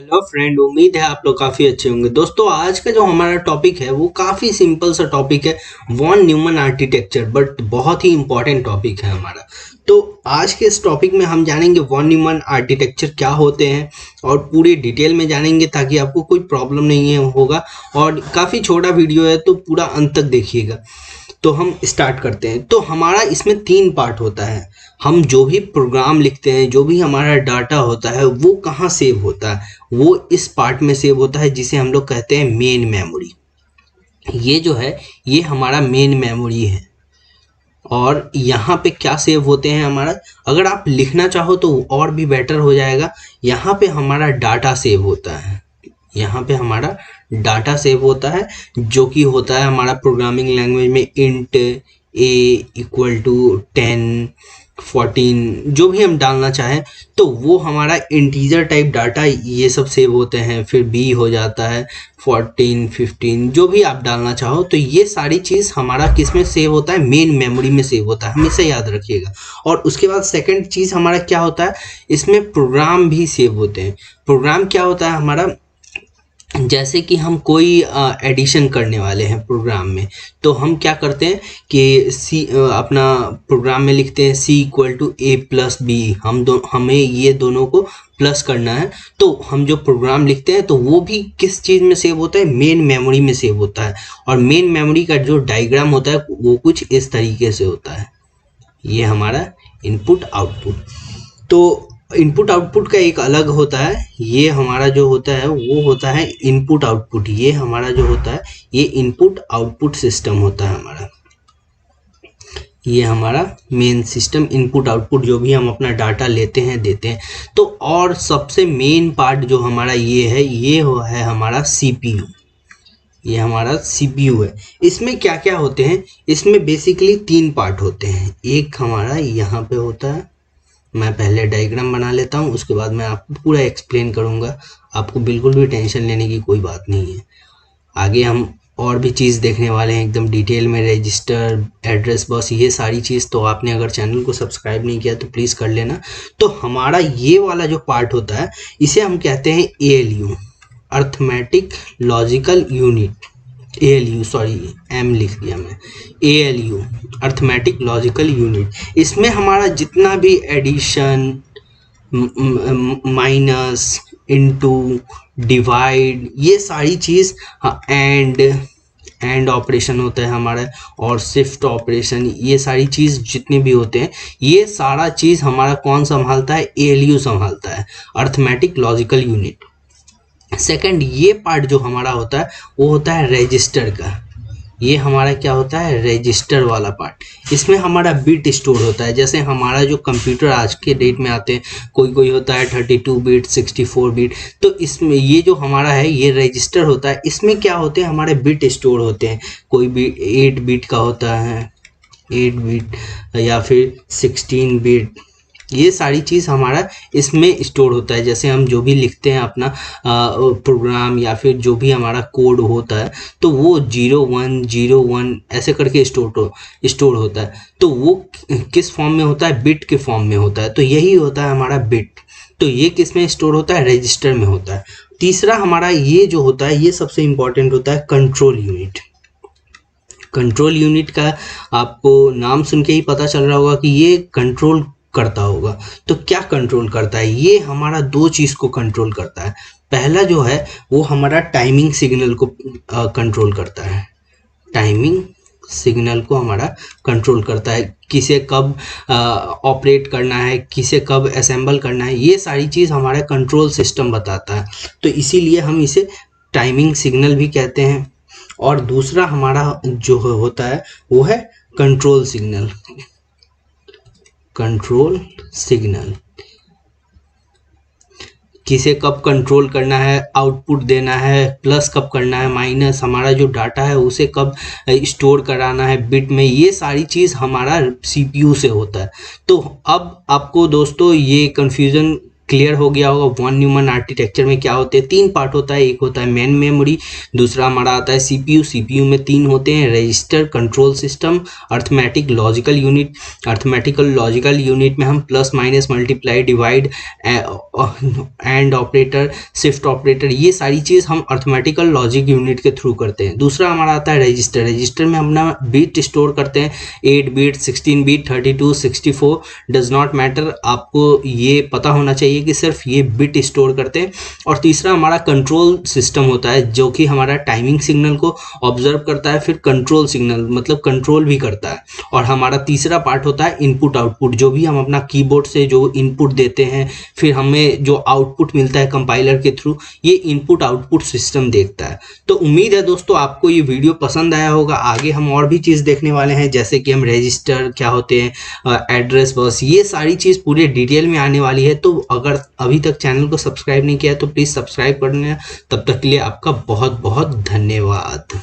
Hello friend, उम्मीद है आप लोग काफ़ी अच्छे होंगे। दोस्तों, आज का जो हमारा टॉपिक है वो काफ़ी सिंपल सा टॉपिक है, वॉन न्यूमन आर्किटेक्चर, बट बहुत ही इंपॉर्टेंट टॉपिक है हमारा। तो आज के इस टॉपिक में हम जानेंगे वॉन न्यूमन आर्किटेक्चर क्या होते हैं और पूरे डिटेल में जानेंगे ताकि आपको कोई प्रॉब्लम नहीं है होगा। और काफ़ी छोटा वीडियो है तो पूरा अंत तक देखिएगा। तो हम स्टार्ट करते हैं। तो हमारा इसमें 3 पार्ट होता है। हम जो भी प्रोग्राम लिखते हैं, जो भी हमारा डाटा होता है, वो कहाँ सेव होता है? वो इस पार्ट में सेव होता है जिसे हम लोग कहते हैं मेन मेमोरी। ये जो है ये हमारा मेन मेमोरी है। और यहाँ पे क्या सेव होते हैं हमारा, अगर आप लिखना चाहो तो और भी बेटर हो जाएगा। यहाँ पे हमारा डाटा सेव होता है। यहाँ पे हमारा डाटा सेव होता है जो कि होता है हमारा प्रोग्रामिंग लैंग्वेज में इंट ए इक्वल टू 10 14 जो भी हम डालना चाहें, तो वो हमारा इंटीजर टाइप डाटा ये सब सेव होते हैं। फिर बी हो जाता है 14 15 जो भी आप डालना चाहो। तो ये सारी चीज़ हमारा किस में सेव होता है? मेन मेमोरी में सेव होता है, हमेशा याद रखिएगा। और उसके बाद सेकंड चीज़ हमारा क्या होता है, इसमें प्रोग्राम भी सेव होते हैं। प्रोग्राम क्या होता है हमारा, जैसे कि हम कोई एडिशन करने वाले हैं प्रोग्राम में, तो हम क्या करते हैं कि सी अपना प्रोग्राम में लिखते हैं C equal to A plus B. हमें ये दोनों को प्लस करना है। तो हम जो प्रोग्राम लिखते हैं तो वो भी किस चीज़ में सेव होता है? मेन मेमोरी में सेव होता है। और मेन मेमोरी का जो डायग्राम होता है वो कुछ इस तरीके से होता है। ये हमारा इनपुट आउटपुट। तो इनपुट आउटपुट का एक अलग होता है। ये हमारा जो होता है वो होता है इनपुट आउटपुट। ये हमारा जो होता है ये इनपुट आउटपुट सिस्टम होता है हमारा। ये हमारा मेन सिस्टम इनपुट आउटपुट, जो भी हम अपना डाटा लेते हैं देते हैं। तो और सबसे मेन पार्ट जो हमारा ये है, ये है हमारा सीपीयू। ये हमारा सीपीयू है। इसमें क्या क्या होते हैं? इसमें बेसिकली 3 पार्ट होते हैं। एक हमारा यहाँ पे होता है, मैं पहले डायग्राम बना लेता हूँ, उसके बाद मैं आपको पूरा एक्सप्लेन करूँगा। आपको बिल्कुल भी टेंशन लेने की कोई बात नहीं है। आगे हम और भी चीज़ देखने वाले हैं एकदम डिटेल में, रजिस्टर, एड्रेस बस, ये सारी चीज़। तो आपने अगर चैनल को सब्सक्राइब नहीं किया तो प्लीज़ कर लेना। तो हमारा ये वाला जो पार्ट होता है इसे हम कहते हैं ALU, arithmetic logical unit. ALU, sorry M लिख दिया मैं, ALU अर्थमेटिक लॉजिकल यूनिट। इसमें हमारा जितना भी एडिशन, माइनस, इनटू, डिवाइड, ये सारी चीज़, एंड ऑपरेशन होता है हमारा, और शिफ्ट ऑपरेशन, ये सारी चीज़ जितने भी होते हैं ये सारा चीज़ हमारा कौन संभालता है? ALU संभालता है, अर्थमेटिक लॉजिकल यूनिट। सेकंड ये पार्ट जो हमारा होता है वो होता है रजिस्टर का। ये हमारा क्या होता है? रजिस्टर वाला पार्ट। इसमें हमारा बिट स्टोर होता है। जैसे हमारा जो कंप्यूटर आज के डेट में आते हैं, कोई होता है 32 बिट, 64 बिट। तो इसमें ये जो हमारा है ये रजिस्टर होता है। इसमें क्या होते हैं? हमारे बिट स्टोर होते हैं। कोई भी 8 बिट का होता है, 8 बिट, या फिर 16 बिट, ये सारी चीज़ हमारा इसमें स्टोर होता है। जैसे हम जो भी लिखते हैं अपना प्रोग्राम या फिर जो भी हमारा कोड होता है, तो वो 0101 ऐसे करके स्टोर होता है। तो वो किस फॉर्म में होता है? बिट के फॉर्म में होता है। तो यही होता है हमारा बिट। तो ये किस में स्टोर होता है? रजिस्टर में होता है। तीसरा हमारा ये जो होता है ये सबसे इम्पॉर्टेंट होता है कंट्रोल यूनिट। कंट्रोल यूनिट का आपको नाम सुन के ही पता चल रहा होगा कि ये कंट्रोल करता होगा। तो क्या कंट्रोल करता है? ये हमारा 2 चीज़ को कंट्रोल करता है। पहला जो है वो हमारा टाइमिंग सिग्नल को कंट्रोल करता है। टाइमिंग सिग्नल को हमारा कंट्रोल करता है, किसे कब ऑपरेट करना है, किसे कब असेंबल करना है, ये सारी चीज़ हमारा कंट्रोल सिस्टम बताता है। तो इसीलिए हम इसे टाइमिंग सिग्नल भी कहते हैं। और दूसरा हमारा जो होता है वो है कंट्रोल सिग्नल। कंट्रोल सिग्नल किसे कब कंट्रोल करना है, आउटपुट देना है, प्लस कब करना है, माइनस, हमारा जो डाटा है उसे कब स्टोर कराना है बिट में, ये सारी चीज़ हमारा CPU से होता है। तो अब आपको दोस्तों ये कन्फ्यूज़न क्लियर हो गया होगा वॉन न्यूमन आर्किटेक्चर में क्या होते हैं। 3 पार्ट होता है, एक होता है मेन मेमोरी, दूसरा हमारा आता है सीपीयू। सीपीयू में 3 होते हैं, register, control system, arithmetic logical unit. Arithmetical logical unit में हम plus minus multiply divide and operator, shift operator, ये सारी चीज़ हम अर्थमेटिकल लॉजिक यूनिट के थ्रू करते हैं। दूसरा हमारा आता है रजिस्टर। रजिस्टर में हम अपना बीट स्टोर करते हैं, 8 bit, 16 bit, 32, 64, does not matter, आपको ये पता होना चाहिए कि सिर्फ ये बिट स्टोर करते हैं। और तीसरा हमारा कंट्रोल सिस्टम होता है जो कि हमारा टाइमिंग सिग्नल को ऑब्जर्व करता है, फिर कंट्रोल सिग्नल मतलब कंट्रोल भी करता है। और हमारा तीसरा पार्ट होता है इनपुट आउटपुट, जो भी हम अपना कीबोर्ड से जो इनपुट देते हैं फिर हमें जो आउटपुट मिलता है कंपाइलर के थ्रू, ये इनपुट आउटपुट सिस्टम देखता है। तो उम्मीद है दोस्तों आपको ये वीडियो पसंद आया होगा। आगे हम और भी चीज़ देखने वाले हैं, जैसे कि हम रजिस्टर क्या होते हैं, एड्रेस बस, ये सारी चीज़ पूरे डिटेल में आने वाली है। तो अगर अभी तक चैनल को सब्सक्राइब नहीं किया तो प्लीज़ सब्सक्राइब कर लेना। तब तक के लिए आपका बहुत बहुत धन्यवाद।